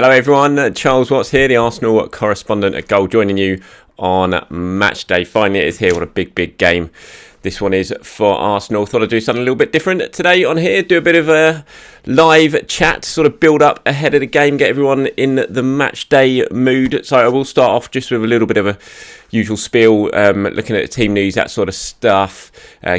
Hello everyone, Charles Watts here, the Arsenal correspondent at Goal, joining you on match day. Finally it is here, what a big game this one is for Arsenal. Thought I'd do something a little bit different today on here, do a bit of a live chat, sort of build up ahead of the game, get everyone in the match day mood. So I will start off just with a little bit of a usual spiel, looking at the team news, that sort of stuff,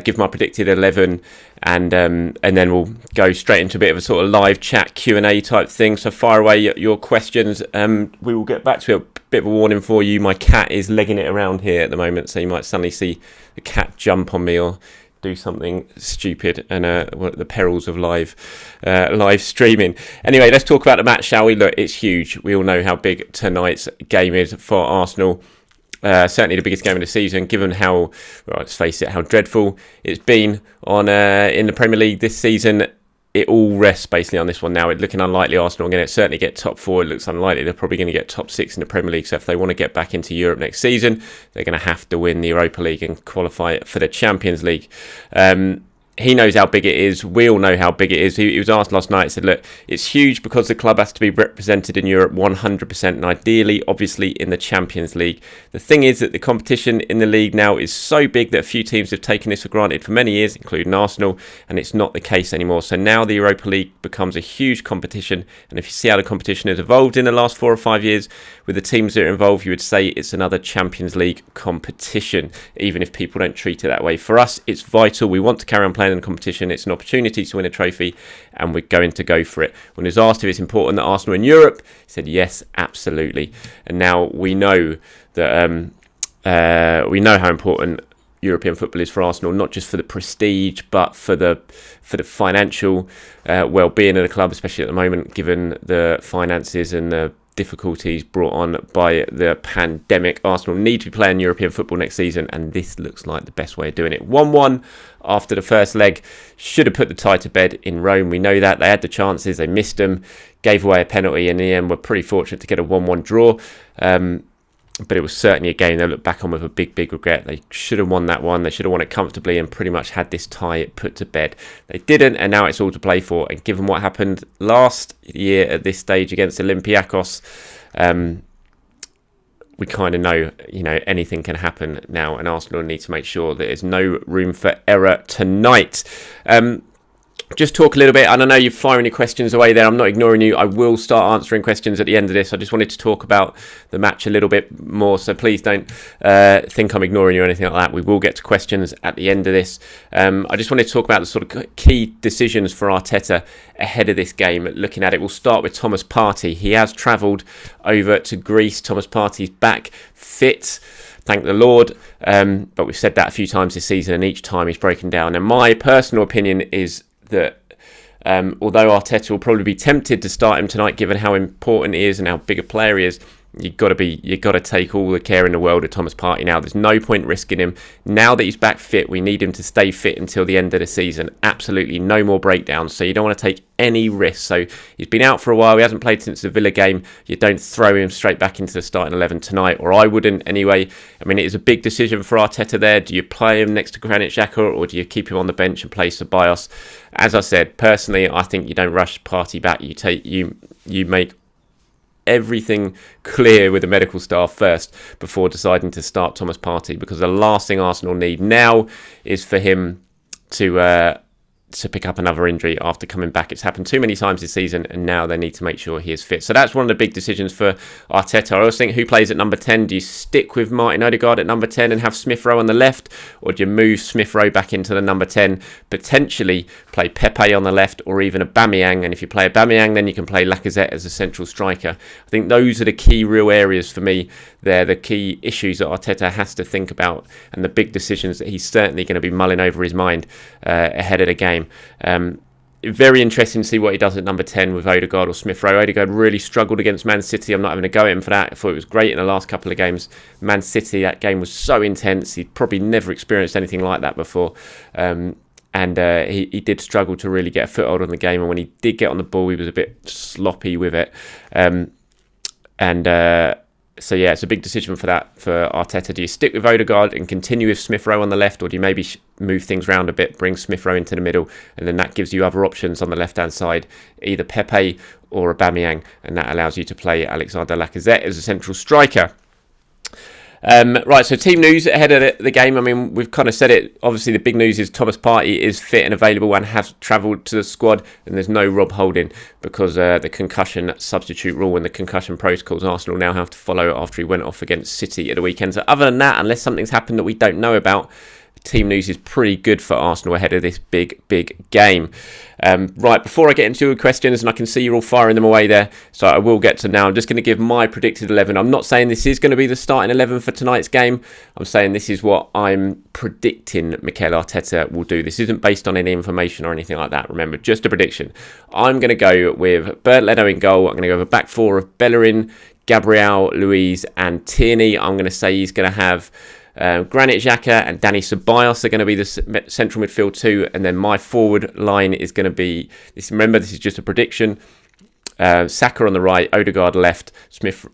give my predicted 11, and then we'll go straight into a bit of a sort of live chat Q&A type thing. So fire away your questions. We will get back to it. A bit of a warning for you, my cat is legging it around here at the moment, so you might suddenly see the cat jump on me or do something stupid, and the perils of live streaming. Anyway, let's talk about the match, shall we? Look, it's huge. We all know how big tonight's game is for Arsenal. Certainly the biggest game of the season, given how, well, let's face it, how dreadful it's been on in the Premier League this season. It all rests basically on this one now. It's looking unlikely Arsenal are going to certainly get top 4. It looks unlikely they're probably going to get top 6 in the Premier League. So if they want to get back into Europe next season, they're going to have to win the Europa League and qualify for the Champions League. He knows how big it is. We all know how big it is. He was asked last night, he said, look, it's huge because the club has to be represented in Europe 100% and ideally, obviously, in the Champions League. The thing is that the competition in the league now is so big that a few teams have taken this for granted for many years, including Arsenal, and it's not the case anymore. So now the Europa League becomes a huge competition, and if you see how the competition has evolved in the last 4 or 5 years with the teams that are involved, you would say it's another Champions League competition, even if people don't treat it that way. For us, it's vital. We want to carry on playing in the competition. It's an opportunity to win a trophy, and we're going to go for it. When he was asked if it's important that Arsenal are in Europe, he said yes, absolutely. And now we know that we know how important European football is for Arsenal, not just for the prestige, but for the financial well-being of the club, especially at the moment, given the finances and the difficulties brought on by the pandemic. Arsenal need to be playing European football next season, and this looks like the best way of doing it. 1-1 after the first leg. Should have put the tie to bed in Rome. We know that. They had the chances, they missed them, gave away a penalty, and in the end were pretty fortunate to get a 1-1 draw. But it was certainly a game they look back on with a big regret. They should have won that one. They should have won it comfortably and pretty much had this tie put to bed. They didn't, and now it's all to play for. And given what happened last year at this stage against Olympiacos, we kind of know, anything can happen now, and Arsenal need to make sure that there's no room for error tonight. Just talk a little bit, and I know you're firing your questions away there. I'm not ignoring you. I will start answering questions at the end of this. I just wanted to talk about the match a little bit more, so please don't think I'm ignoring you or anything like that. We will get to questions at the end of this. I just wanted to talk about the sort of key decisions for Arteta ahead of this game. Looking at it, we'll start with Thomas Partey. He has travelled over to Greece. Thomas Partey's back fit, thank the Lord, but we've said that a few times this season, and each time he's broken down. And my personal opinion is that although Arteta will probably be tempted to start him tonight, given how important he is and how big a player he is, you've got to take all the care in the world of Thomas Partey now. There's no point risking him. Now that he's back fit, we need him to stay fit until the end of the season. Absolutely no more breakdowns. So you don't want to take any risks. So he's been out for a while. He hasn't played since the Villa game. You don't throw him straight back into the starting 11 tonight, or I wouldn't anyway. I mean, it is a big decision for Arteta there. Do you play him next to Granit Xhaka, or do you keep him on the bench and play Ceballos? As I said, personally, I think you don't rush Partey back. You make everything clear with the medical staff first before deciding to start Thomas Partey, because the last thing Arsenal need now is for him to pick up another injury after coming back. It's happened too many times this season, and now they need to make sure he is fit. So that's one of the big decisions for Arteta. I also think, who plays at number 10? Do you stick with Martin Odegaard at number 10 and have Smith Rowe on the left, or do you move Smith Rowe back into the number 10, potentially play Pepe on the left, or even Aubameyang? And if you play Aubameyang, then you can play Lacazette as a central striker. I think those are the key real areas for me. They're the key issues that Arteta has to think about, and the big decisions that he's certainly going to be mulling over his mind ahead of the game. Very interesting to see what he does at number 10 with Odegaard or Smith Rowe. Odegaard really struggled against Man City. I'm not having a go at him for that. I thought it was great in the last couple of games. Man City, that game was so intense. He'd probably never experienced anything like that before. And he did struggle to really get a foothold on the game. And when he did get on the ball, he was a bit sloppy with it. So yeah, it's a big decision for Arteta. Do you stick with Odegaard and continue with Smith Rowe on the left, or do you maybe move things around a bit, bring Smith Rowe into the middle, and then that gives you other options on the left-hand side, either Pepe or Aubameyang, and that allows you to play Alexander Lacazette as a central striker. Right, so team news ahead of the game. I mean, we've kind of said it. Obviously, the big news is Thomas Partey is fit and available and has travelled to the squad, and there's no Rob Holding because the concussion substitute rule and the concussion protocols Arsenal now have to follow after he went off against City at the weekend. So other than that, unless something's happened that we don't know about, team news is pretty good for Arsenal ahead of this big game. Right, before I get into your questions, and I can see you're all firing them away there, so I will get to now. I'm just going to give my predicted 11. I'm not saying this is going to be the starting 11 for tonight's game. I'm saying this is what I'm predicting Mikel Arteta will do. This isn't based on any information or anything like that. Remember, just a prediction. I'm going to go with Bernd Leno in goal. I'm going to go with a back four of Bellerin, Gabriel, Luiz and Tierney. I'm going to say he's going to have Granit Xhaka and Dani Ceballos are going to be the central midfield too, and then my forward line is going to be this. Remember, this is just a prediction. Saka on the right, Odegaard left,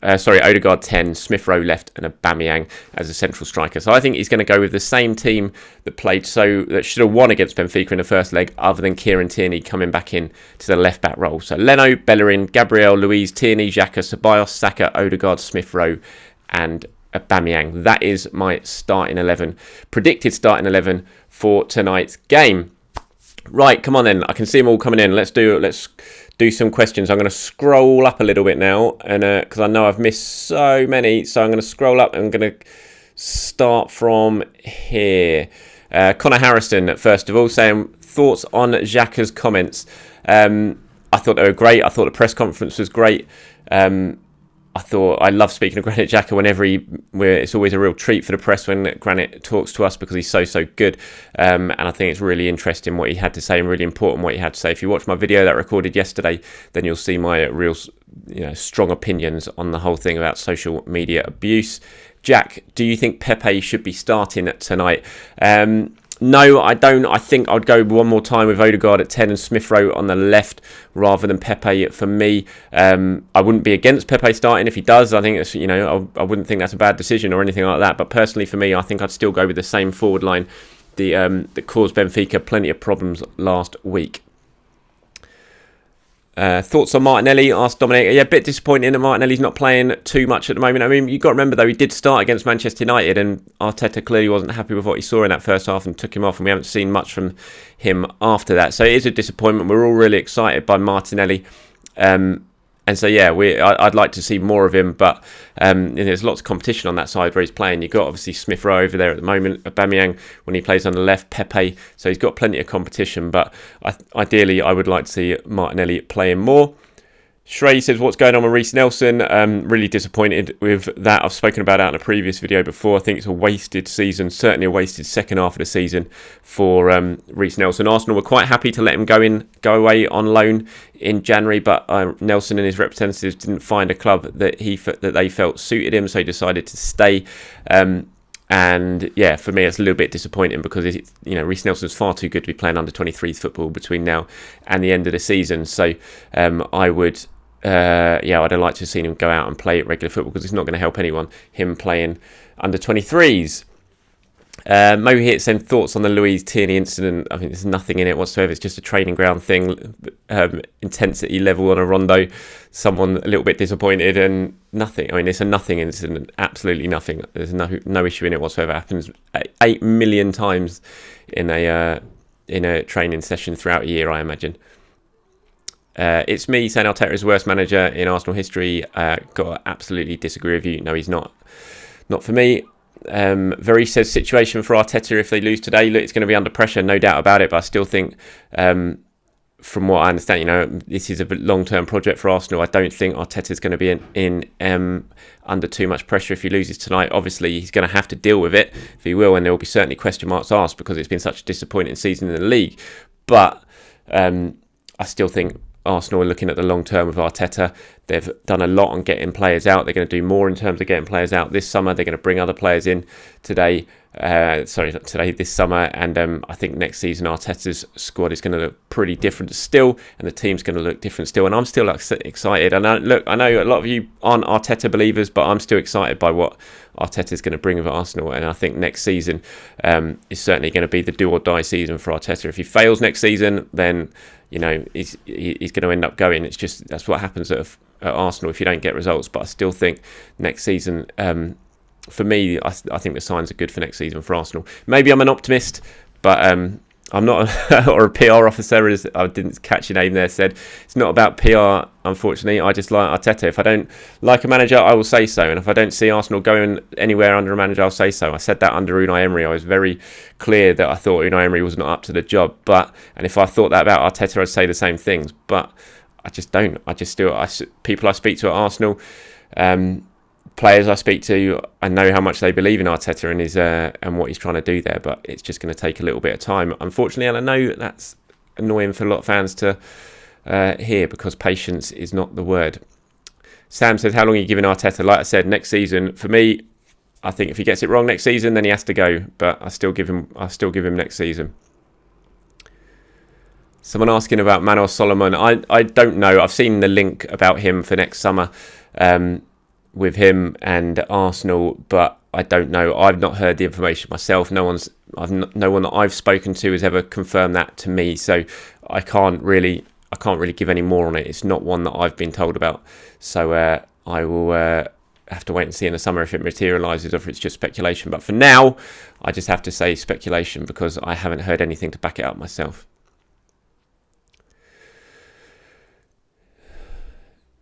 Odegaard 10, Smith Rowe left, and Aubameyang as a central striker. So I think he's going to go with the same team that should have won against Benfica in the first leg, other than Kieran Tierney coming back in to the left back role. So Leno, Bellerin, Gabriel, Luiz, Tierney, Xhaka, Ceballos, Saka, Odegaard, Smith Rowe, and Aubameyang. That is my starting 11, predicted starting 11 for tonight's game. Right, come on then. I can see them all coming in. Let's do some questions. I'm going to scroll up a little bit now, and because I know I've missed so many, so I'm going to scroll up and I'm going to start from here. Connor Harrison, first of all, saying thoughts on Xhaka's comments. I thought they were great. I thought the press conference was great. I love speaking to Granit Xhaka it's always a real treat for the press when Granit talks to us because he's so good. And I think it's really interesting what he had to say and really important what he had to say. If you watch my video that I recorded yesterday, then you'll see my real, strong opinions on the whole thing about social media abuse. Jack, do you think Pepe should be starting tonight? No, I don't. I think I'd go one more time with Odegaard at 10 and Smith Rowe on the left rather than Pepe for me. I wouldn't be against Pepe starting if he does. I think it's, I wouldn't think that's a bad decision or anything like that. But personally for me, I think I'd still go with the same forward line that caused Benfica plenty of problems last week. Thoughts on Martinelli? Asked Dominic. Yeah, a bit disappointing that Martinelli's not playing too much at the moment. I mean, you've got to remember though, he did start against Manchester United and Arteta clearly wasn't happy with what he saw in that first half and took him off, and we haven't seen much from him after that. So it is a disappointment. We're all really excited by Martinelli. And so, yeah, I'd like to see more of him, but there's lots of competition on that side where he's playing. You've got, obviously, Smith Rowe over there at the moment, Aubameyang when he plays on the left, Pepe, so he's got plenty of competition, but ideally, I would like to see Martinelli playing more. Shrey says, what's going on with Reece Nelson? Really disappointed with that. I've spoken about that in a previous video before. I think it's a wasted season, certainly a wasted second half of the season for Reece Nelson. Arsenal were quite happy to let him go away on loan in January, but Nelson and his representatives didn't find a club that they felt suited him, so he decided to stay. And yeah, for me, it's a little bit disappointing because Reece Nelson's far too good to be playing under 23s football between now and the end of the season. So I'd have liked to have seen him go out and play regular football because it's not going to help anyone, him playing under 23s. Mo Hit sent thoughts on the Luiz Tierney incident. I think there's nothing in it whatsoever. It's just a training ground thing, intensity level on a rondo. Someone a little bit disappointed and nothing. I mean, it's a nothing incident, absolutely nothing. There's no issue in it whatsoever. It happens 8 million times in a training session throughout a year, I imagine. It's me saying Arteta is the worst manager in Arsenal history. Got to absolutely disagree with you. No, he's not for me. Very says situation for Arteta if they lose today. Look, it's going to be under pressure, no doubt about it. But I still think, from what I understand, this is a long-term project for Arsenal. I don't think Arteta's going to be in under too much pressure if he loses tonight. Obviously, he's going to have to deal with it if he will, and there will be certainly question marks asked because it's been such a disappointing season in the league. But I still think Arsenal are looking at the long term with Arteta. They've done a lot on getting players out. They're going to do more in terms of getting players out this summer. They're going to bring other players in this summer. And I think next season Arteta's squad is going to look pretty different still, and the team's going to look different still. And I'm still excited. And I know a lot of you aren't Arteta believers, but I'm still excited by what Arteta's going to bring with Arsenal. And I think next season is certainly going to be the do or die season for Arteta. If he fails next season, then he's going to end up going. It's just that's what happens at Arsenal if you don't get results. But I still think next season, for me, I think the signs are good for next season for Arsenal. Maybe I'm an optimist, but I'm not, or a PR officer, as I didn't catch your name there, said. It's not about PR, unfortunately. I just like Arteta. If I don't like a manager, I will say so. And if I don't see Arsenal going anywhere under a manager, I'll say so. I said that under Unai Emery. I was very clear that I thought Unai Emery was not up to the job. And if I thought that about Arteta, I'd say the same things. But I just don't. People I speak to at Arsenal, players I speak to, I know how much they believe in Arteta and his and what he's trying to do there, but it's just going to take a little bit of time, unfortunately. And I know that's annoying for a lot of fans to hear, because patience is not the word. Sam says, how long are you giving Arteta? Like I said, next season, for me, I think if he gets it wrong next season, then he has to go. But I still give him next season. Someone asking about Manuel Solomon. I don't know. I've seen the link about him for next summer. With him and Arsenal, but I don't know. I've not heard the information myself. No one that I've spoken to has ever confirmed that to me. So I can't really give any more on it. It's not one that I've been told about. So I will have to wait and see in the summer if it materialises or if it's just speculation. But for now, I just have to say speculation, because I haven't heard anything to back it up myself.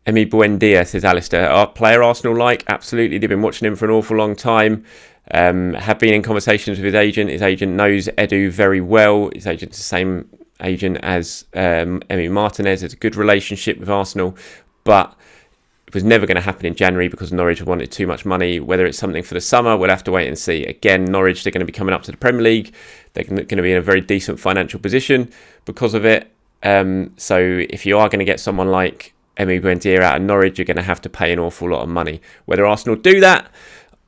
Emi Buendia, says Alistair. Our player Arsenal like? Absolutely. They've been watching him for an awful long time. Have been in conversations with his agent. His agent knows Edu very well. His agent's the same agent as Emi Martinez. Has a good relationship with Arsenal. But it was never going to happen in January because Norwich wanted too much money. Whether it's something for the summer, we'll have to wait and see. Again, Norwich, they're going to be coming up to the Premier League. They're going to be in a very decent financial position because of it. So if you are going to get someone like Emi Buendia out of Norwich, you're going to have to pay an awful lot of money. Whether Arsenal do that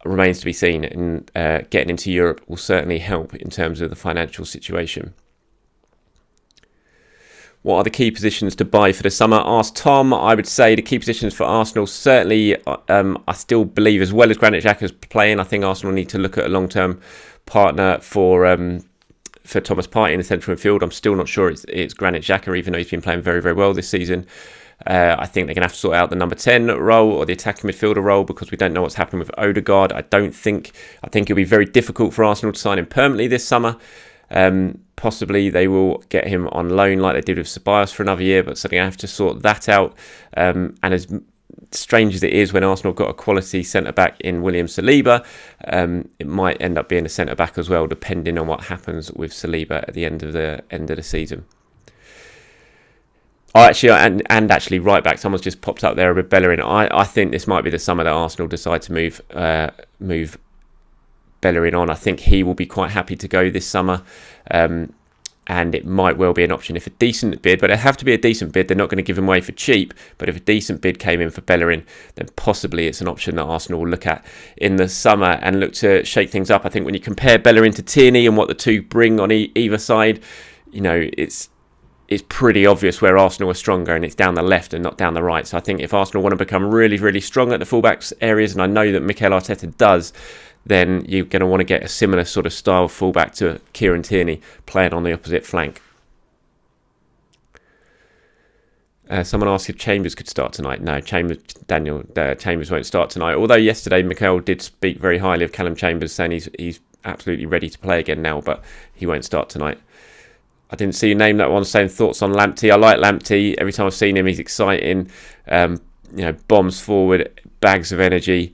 remains to be seen, and getting into Europe will certainly help in terms of the financial situation. What are the key positions to buy for the summer? Asked Tom. I would say the key positions for Arsenal, certainly, I still believe, as well as Granit Xhaka's playing, I think Arsenal need to look at a long-term partner for Thomas Partey in the central midfield. I'm still not sure it's Granit Xhaka, even though he's been playing very, very well this season. I think they're going to have to sort out the number 10 role or the attacking midfielder role, because we don't know what's happened with Odegaard. I think it'll be very difficult for Arsenal to sign him permanently this summer. Possibly they will get him on loan like they did with Ceballos for another year, but so they have to sort that out. And as strange as it is, when Arsenal got a quality centre-back in William Saliba, it might end up being a centre-back as well, depending on what happens with Saliba at the end of the season. Actually, right back. Someone's just popped up there with Bellerin. I think this might be the summer that Arsenal decide to move Bellerin on. I think he will be quite happy to go this summer, and it might well be an option if a decent bid. But it have to be a decent bid. They're not going to give him away for cheap. But if a decent bid came in for Bellerin, then possibly it's an option that Arsenal will look at in the summer and look to shake things up. I think when you compare Bellerin to Tierney and what the two bring on either side, it's pretty obvious where Arsenal are stronger, and it's down the left and not down the right. So I think if Arsenal want to become really, really strong at the fullbacks areas, and I know that Mikel Arteta does, then you're going to want to get a similar sort of style fullback to Kieran Tierney playing on the opposite flank. Someone asked if Chambers could start tonight. No, Chambers won't start tonight. Although yesterday Mikel did speak very highly of Callum Chambers, saying he's absolutely ready to play again now, but he won't start tonight. I didn't see you name that one, saying thoughts on Lamptey. I like Lamptey. Every time I've seen him, he's exciting. Bombs forward, bags of energy.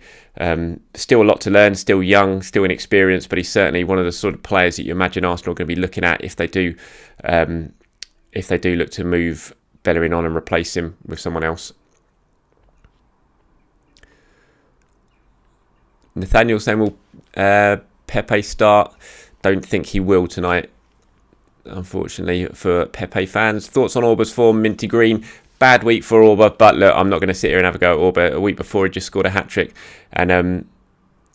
Still a lot to learn, still young, still inexperienced, but he's certainly one of the sort of players that you imagine Arsenal are going to be looking at if they do look to move Bellerin on and replace him with someone else. Nathaniel saying, will Pepe start? Don't think he will tonight, unfortunately, for Pepe fans. Thoughts on Auba's form? Minty Green. Bad week for Auba, but look, I'm not going to sit here and have a go at Auba. A week before, he just scored a hat-trick, and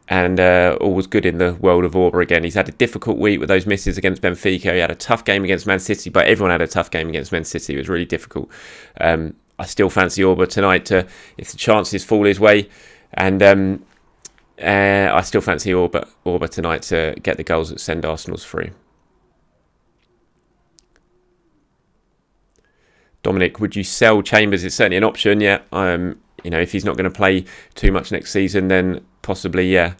all was good in the world of Auba again. He's had a difficult week with those misses against Benfica. He had a tough game against Man City, but everyone had a tough game against Man City. It was really difficult. I still fancy Auba tonight if the chances fall his way, and I still fancy Auba tonight to get the goals that send Arsenal's through. Dominic, would you sell Chambers? It's certainly an option, yeah. If he's not going to play too much next season, then possibly, yeah.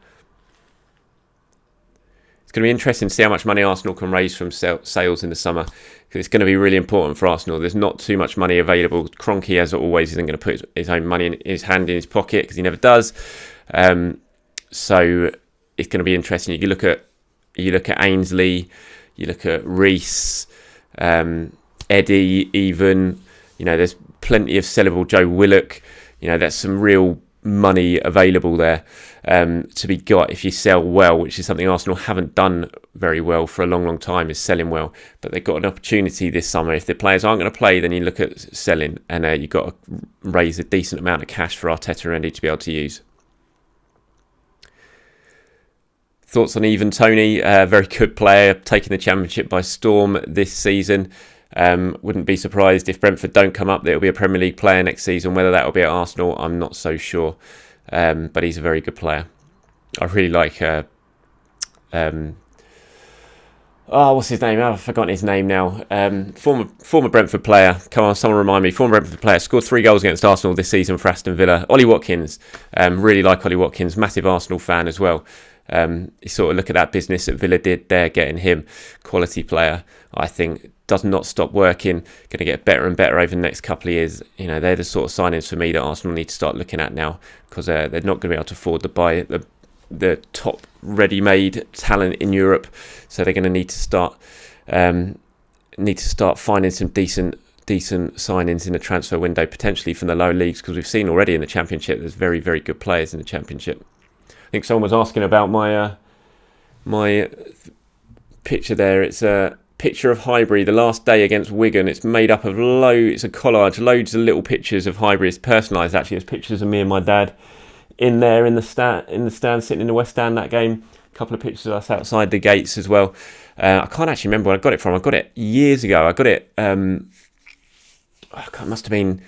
It's going to be interesting to see how much money Arsenal can raise from sales in the summer, because it's going to be really important for Arsenal. There's not too much money available. Kroenke, as always, isn't going to put his own money in his hand in his pocket, because he never does. So it's going to be interesting. You look at Ainsley, you look at Reece, Eddie, even. There's plenty of sellable. Joe Willock. There's some real money available there to be got if you sell well, which is something Arsenal haven't done very well for a long, long time, is selling well. But they've got an opportunity this summer. If the players aren't going to play, then you look at selling, and you've got to raise a decent amount of cash for Arteta and Eddie to be able to use. Thoughts on Even Tony? Very good player, taking the Championship by storm this season. Wouldn't be surprised if Brentford don't come up, that it'll be a Premier League player next season. Whether that will be at Arsenal, I'm not so sure. But he's a very good player. I really like... what's his name? I've forgotten his name now. Former Brentford player. Come on, someone remind me. Former Brentford player. Scored 3 goals against Arsenal this season for Aston Villa. Ollie Watkins. Really like Ollie Watkins. Massive Arsenal fan as well. You sort of look at that business that Villa did there, getting him. Quality player, I think. Does not stop working. Going to get better and better over the next couple of years. They're the sort of signings for me that Arsenal need to start looking at now, because they're not going to be able to afford to buy the top ready-made talent in Europe. So they're going to need to start finding some decent signings in the transfer window, potentially from the lower leagues, because we've seen already in the Championship there's very, very good players in the Championship. I think someone was asking about my picture there. It's a picture of Highbury the last day against Wigan. It's made up of it's a collage, loads of little pictures of Highbury. It's personalised actually. There's pictures of me and my dad in there in the stand sitting in the West Stand that game. A couple of pictures of us outside the gates as well. I can't actually remember where I got it from. I got it years ago. I got it. It must have been.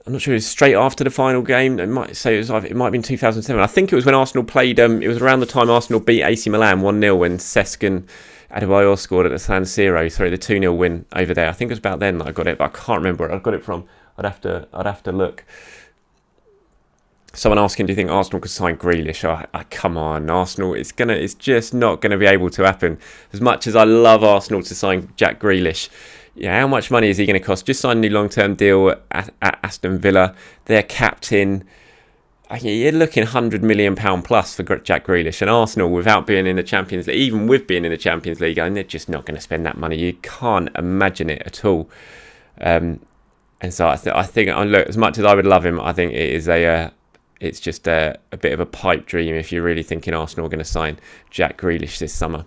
I'm not sure. It was straight after the final game. It might have been 2007. I think it was when Arsenal played. It was around the time Arsenal beat AC Milan 1-0 when Cesc and Adebayor scored at the San Siro. Sorry, the 2-0 win over there. I think it was about then that I got it, but I can't remember where I got it from. I'd have to look. Someone asking, do you think Arsenal could sign Grealish? Come on, Arsenal. It's just not going to be able to happen. As much as I love Arsenal to sign Jack Grealish, how much money is he going to cost? Just sign a new long-term deal at Aston Villa. Their captain, you're looking £100 million plus for Jack Grealish. And Arsenal, without being in the Champions League, even with being in the Champions League, they're just not going to spend that money. You can't imagine it at all. And so I think, look, as much as I would love him, I think it is it's just a bit of a pipe dream if you're really thinking Arsenal are going to sign Jack Grealish this summer.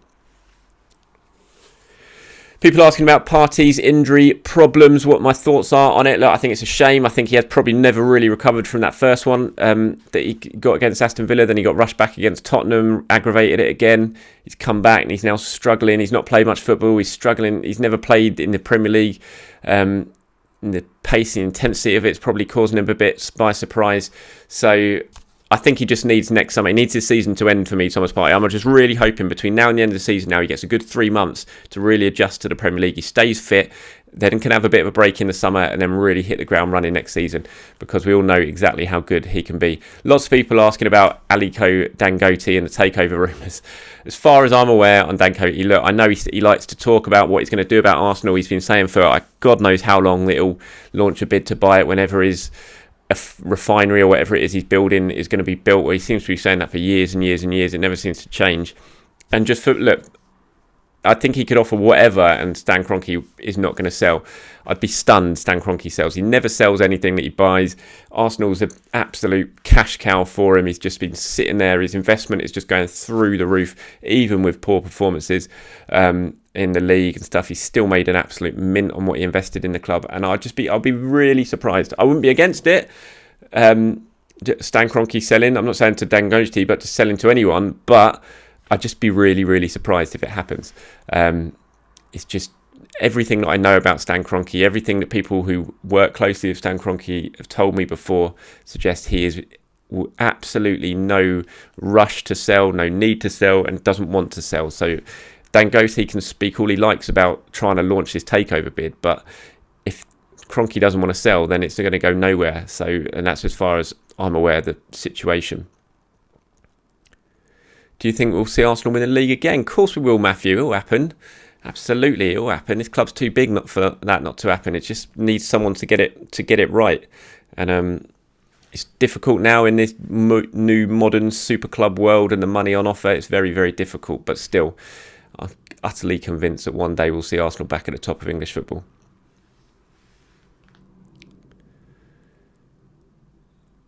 People asking about Partey's injury problems, what my thoughts are on it. Look, I think it's a shame. I think he has probably never really recovered from that first one that he got against Aston Villa. Then he got rushed back against Tottenham, aggravated it again. He's come back and he's now struggling. He's not played much football. He's struggling. He's never played in the Premier League. The pace and intensity of it's probably causing him a bit by surprise. So I think he just needs next summer. He needs his season to end for me, Thomas Partey. I'm just really hoping between now and the end of the season now he gets a good 3 months to really adjust to the Premier League. He stays fit, then can have a bit of a break in the summer and then really hit the ground running next season, because we all know exactly how good he can be. Lots of people asking about Aliko Dangote and the takeover rumours. As far as I'm aware on Dangote, look, I know he likes to talk about what he's going to do about Arsenal. He's been saying for God knows how long that he'll launch a bid to buy it whenever his refinery or whatever it is he's building is going to be built. Well, he seems to be saying that for years and years and years. It never seems to change. And just look, I think he could offer whatever and Stan Kroenke is not going to sell. I'd be stunned Stan Kroenke sells. He never sells anything that he buys. Arsenal's an absolute cash cow for him. He's just been sitting there. His investment is just going through the roof, even with poor performances in the league and stuff. He's still made an absolute mint on what he invested in the club. And I'll be really surprised. I wouldn't be against it. Stan Kroenke selling. I'm not saying to Dangote, but to selling to anyone. But I'd just be really, really surprised if it happens. It's just everything that I know about Stan Kroenke, everything that people who work closely with Stan Kroenke have told me before suggests he is absolutely no rush to sell, no need to sell, and doesn't want to sell. So Dangote can speak all he likes about trying to launch this takeover bid, but if Kroenke doesn't want to sell, then it's going to go nowhere. So, and that's as far as I'm aware of the situation. Do you think we'll see Arsenal win the league again? Of course we will, Matthew. It will happen. Absolutely, it will happen. This club's too big not for that not to happen. It just needs someone to get it right. And it's difficult now in this new modern super club world and the money on offer. It's very, very difficult. But still, I'm utterly convinced that one day we'll see Arsenal back at the top of English football.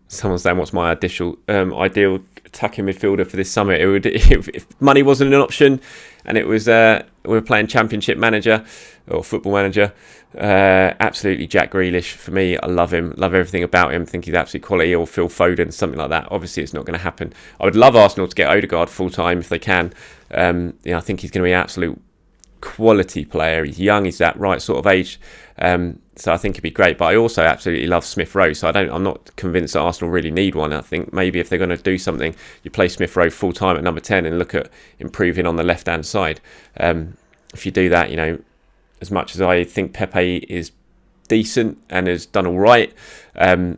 Someone's saying, what's my ideal attacking midfielder for this summer? It would, if money wasn't an option and it was we were playing Championship Manager or Football Manager, absolutely Jack Grealish. For me, I love him, love everything about him, think he's absolute quality, or Phil Foden, something like that. Obviously, it's not going to happen. I would love Arsenal to get Odegaard full-time if they can. I think he's going to be an absolute quality player. He's young, he's that right sort of age. So I think it'd be great. But I also absolutely love Smith Rowe. So I'm not convinced that Arsenal really need one. I think maybe if they're going to do something, you play Smith Rowe full time at number 10 and look at improving on the left hand side. If you do that, as much as I think Pepe is decent and has done all right, I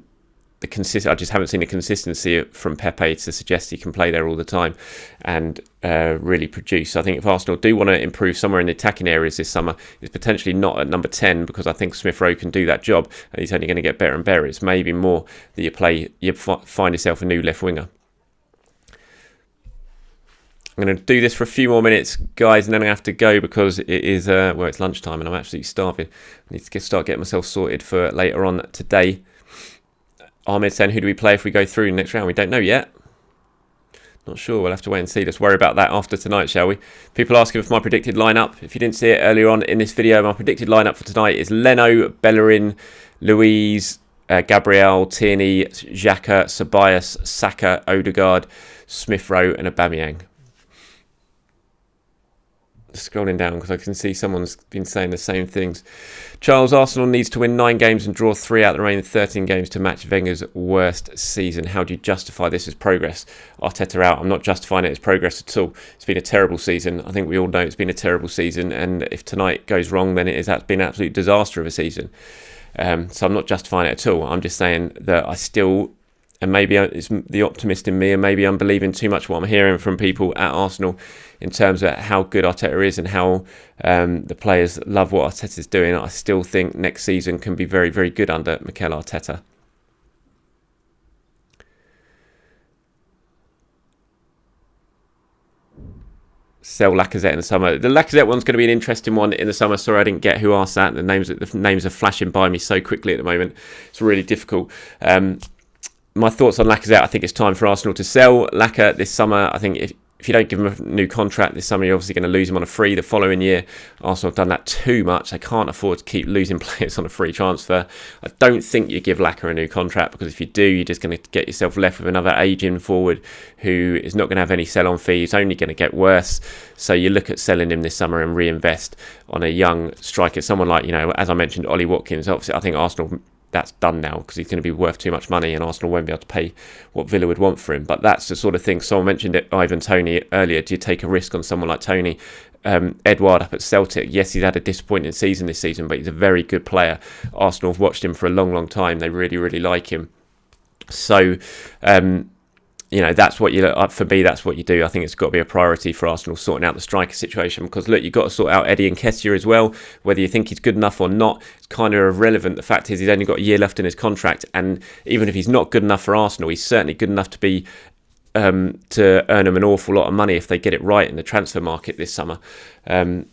just haven't seen the consistency from Pepe to suggest he can play there all the time and really produce. I think if Arsenal do want to improve somewhere in the attacking areas this summer, it's potentially not at number 10, because I think Smith Rowe can do that job and he's only going to get better and better. It's maybe more that you find yourself a new left winger. I'm going to do this for a few more minutes, guys, and then I have to go because it is it's lunchtime and I'm absolutely starving. I need to start getting myself sorted for later on today. Ahmed saying, who do we play if we go through next round? We don't know yet. Not sure. We'll have to wait and see. Let's worry about that after tonight, shall we? People asking for my predicted lineup. If you didn't see it earlier on in this video, my predicted lineup for tonight is Leno, Bellerin, Louise, Gabriel, Tierney, Xhaka, Ceballos, Saka, Odegaard, Smith Rowe and Aubameyang. Scrolling down because I can see someone's been saying the same things. Charles, Arsenal needs to win 9 games and draw 3 out of the remaining 13 games to match Wenger's worst season. How do you justify this as progress? Arteta out. I'm not justifying it as progress at all. It's been a terrible season. I think we all know it's been a terrible season, and if tonight goes wrong, then that's been an absolute disaster of a season. So I'm not justifying it at all. I'm just saying that I still, and maybe it's the optimist in me, and maybe I'm believing too much what I'm hearing from people at Arsenal in terms of how good Arteta is and how the players love what Arteta's doing. I still think next season can be very, very good under Mikel Arteta. Sell Lacazette in the summer. The Lacazette one's going to be an interesting one in the summer. Sorry, I didn't get who asked that. The names are flashing by me so quickly at the moment. It's really difficult. My thoughts on Lacazette, I think it's time for Arsenal to sell Lacazette this summer. I think if you don't give him a new contract this summer, you're obviously going to lose him on a free the following year. Arsenal have done that too much. They can't afford to keep losing players on a free transfer. I don't think you give Lacazette a new contract, because if you do, you're just going to get yourself left with another aging forward who is not going to have any sell-on fees, only going to get worse. So you look at selling him this summer and reinvest on a young striker, someone like, as I mentioned, Ollie Watkins. Obviously, I think Arsenal, that's done now because he's going to be worth too much money and Arsenal won't be able to pay what Villa would want for him. But that's the sort of thing. Someone mentioned it, Ivan Toney earlier. Do you take a risk on someone like Toney? Edouard up at Celtic, yes, he's had a disappointing season this season, but he's a very good player. Arsenal have watched him for a long, long time. They really, really like him. So, that's what for me, that's what you do. I think it's got to be a priority for Arsenal sorting out the striker situation, because look, you've got to sort out Eddie Nketiah as well. Whether you think he's good enough or not, it's kind of irrelevant. The fact is he's only got a year left in his contract, and even if he's not good enough for Arsenal, he's certainly good enough to be to earn them an awful lot of money if they get it right in the transfer market this summer. And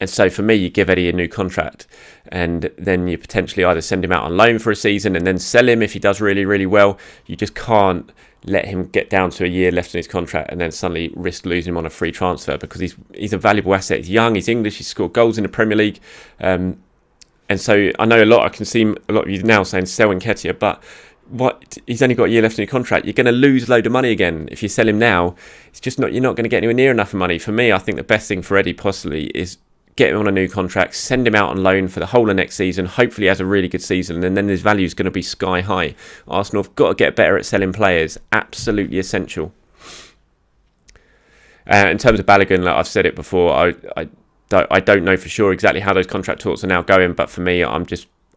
so for me, you give Eddie a new contract, and then you potentially either send him out on loan for a season and then sell him if he does really, really well. You just can't let him get down to a year left in his contract and then suddenly risk losing him on a free transfer, because he's a valuable asset. He's young, he's English, he's scored goals in the Premier League. And so I know I can see a lot of you now saying sell Nketiah, but he's only got a year left in your contract. You're going to lose a load of money again if you sell him now. It's just you're not going to get anywhere near enough money. For me, I think the best thing for Eddie possibly is get him on a new contract, send him out on loan for the whole of next season. Hopefully he has a really good season, and then his value is going to be sky high. Arsenal have got to get better at selling players. Absolutely essential. In terms of Balogun, like I've said it before, I don't know for sure exactly how those contract talks are now going, but for me, I'm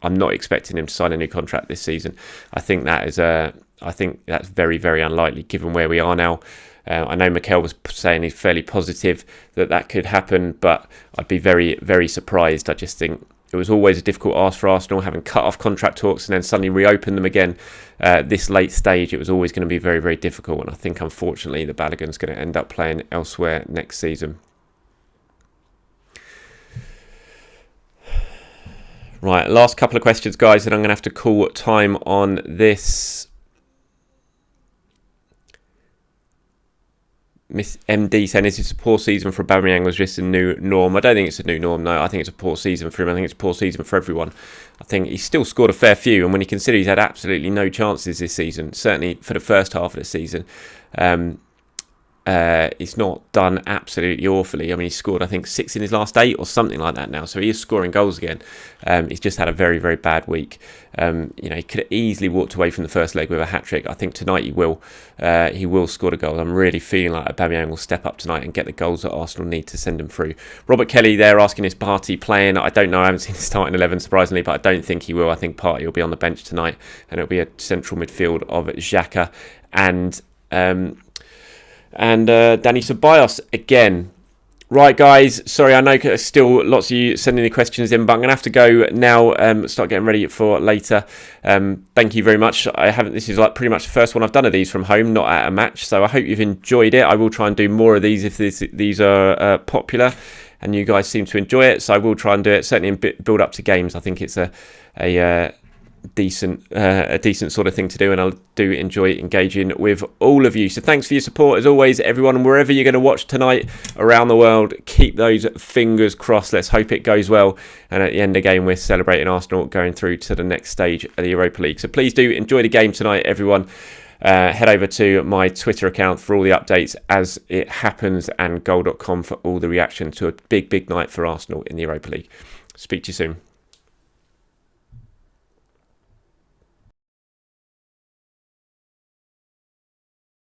not expecting him to sign a new contract this season. I think that's very, very unlikely given where we are now. I know Mikel was saying he's fairly positive that could happen, but I'd be very, very surprised. I just think it was always a difficult ask for Arsenal, having cut off contract talks and then suddenly reopened them again this late stage. It was always going to be very, very difficult, and I think unfortunately the Balogun's going to end up playing elsewhere next season. Right, last couple of questions, guys, and I'm going to have to call time on this. Miss MD saying, is it a poor season for Aubameyang? Was just a new norm? I don't think it's a new norm, no. I think it's a poor season for him. I think it's a poor season for everyone. I think he's still scored a fair few, and when you consider he's had absolutely no chances this season, certainly for the first half of the season, he's not done absolutely awfully. I mean, he's scored, I think, 6 in his last 8 or something like that now. So he is scoring goals again. He's just had a very, very bad week. He could have easily walked away from the first leg with a hat-trick. I think tonight he will. He will score a goal. I'm really feeling like Aubameyang will step up tonight and get the goals that Arsenal need to send him through. Robert Kelly there asking, is Partey playing? I don't know. I haven't seen his starting 11, surprisingly, but I don't think he will. I think Partey will be on the bench tonight, and it'll be a central midfield of Xhaka and Danny Ceballos again. Right, guys, sorry, I know still lots of you sending the questions in, but I'm going to have to go now, start getting ready for later. Thank you very much. This is like pretty much the first one I've done of these from home, not at a match, so I hope you've enjoyed it. I will try and do more of these if these are popular and you guys seem to enjoy it, so I will try and do it, certainly in build up to games. I think it's a decent sort of thing to do, and I do enjoy engaging with all of you. So thanks for your support as always, everyone, and wherever you're going to watch tonight around the world, keep those fingers crossed. Let's hope it goes well, and at the end of the game we're celebrating Arsenal going through to the next stage of the Europa League. So please do enjoy the game tonight, everyone. Head over to my Twitter account for all the updates as it happens, and goal.com for all the reaction to a big night for Arsenal in the Europa League. Speak to you soon.